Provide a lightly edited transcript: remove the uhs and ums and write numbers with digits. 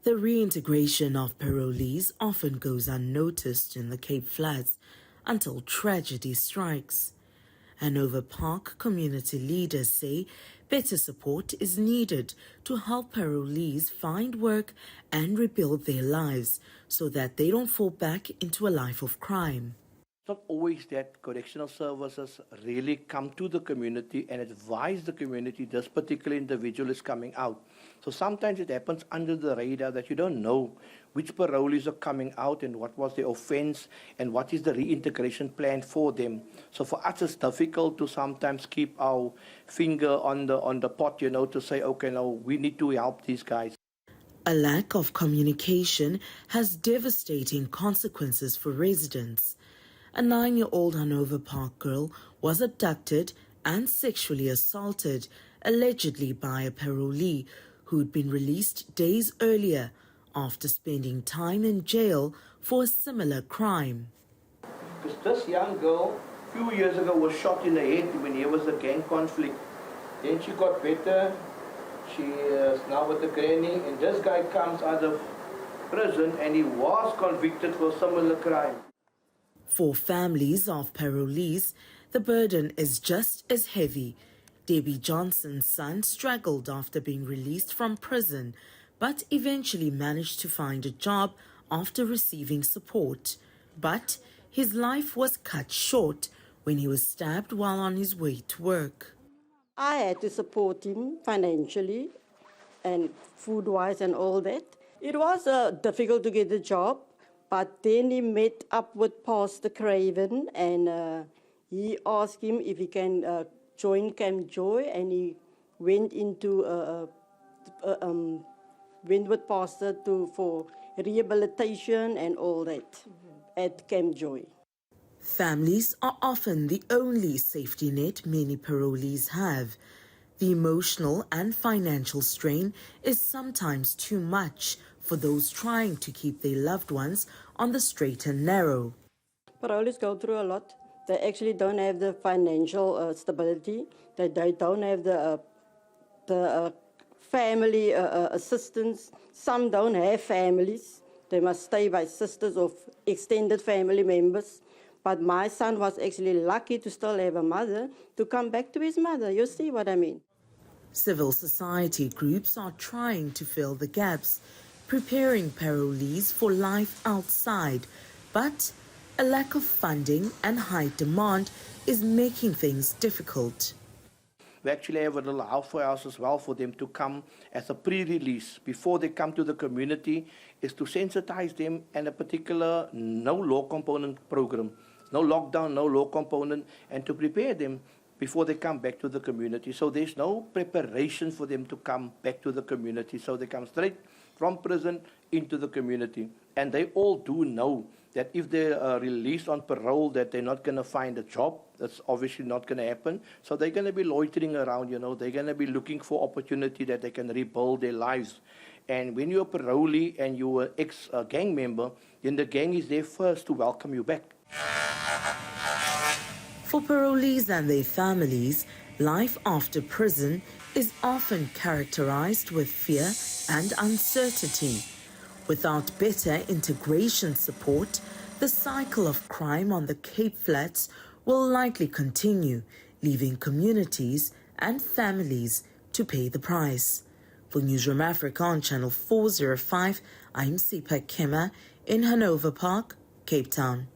The reintegration of parolees often goes unnoticed in the Cape Flats until tragedy strikes. Hanover Park community leaders say better support is needed to help parolees find work and rebuild their lives so that they don't fall back into a life of crime. It's not always that correctional services really come to the community and advise the community this particular individual is coming out. So sometimes it happens under the radar that you don't know which parolees are coming out and what was the offense and what is the reintegration plan for them. So for us it's difficult to sometimes keep our finger on the pot, to say, okay, now we need to help these guys. A lack of communication has devastating consequences for residents. A 9-year-old Hanover Park girl was abducted and sexually assaulted, allegedly by a parolee who'd been released days earlier after spending time in jail for a similar crime. Because this young girl, a few years ago, was shot in the head when there was a gang conflict. Then she got better. She is now with the granny, and this guy comes out of prison and he was convicted for a similar crime. For families of parolees, the burden is just as heavy. Debbie Johnson's son struggled after being released from prison, but eventually managed to find a job after receiving support. But his life was cut short when he was stabbed while on his way to work. I had to support him financially and food-wise and all that. It was difficult to get a job. But then he met up with Pastor Craven and he asked him if he can join Camp Joy, and he went into went with Pastor for rehabilitation and all that at Camp Joy. Families are often the only safety net many parolees have. The emotional and financial strain is sometimes too much for those trying to keep their loved ones on the straight and narrow. Parolees go through a lot. They actually don't have the financial stability. They don't have the family assistance. Some don't have families. They must stay by sisters or extended family members. But my son was actually lucky to still have a mother to come back to his mother. You see what I mean? Civil society groups are trying to fill the gaps, preparing parolees for life outside, but a lack of funding and high demand is making things difficult. We actually have a little halfway house as well for them to come as a pre-release before they come to the community, is to sensitize them and a particular no law component program, no lockdown, no law component, and to prepare them before they come back to the community. So there's no preparation for them to come back to the community. So they come straight from prison into the community. And they all do know that if they're released on parole, that they're not going to find a job. That's obviously not going to happen. So they're going to be loitering around, They're going to be looking for opportunity that they can rebuild their lives. And when you're a parolee and you're an ex-gang member, then the gang is there first to welcome you back. For parolees and their families, life after prison is often characterized with fear and uncertainty. Without better integration support, the cycle of crime on the Cape Flats will likely continue, leaving communities and families to pay the price. For Newzroom Afrika on Channel 405, I'm Sipha Kema in Hanover Park, Cape Town.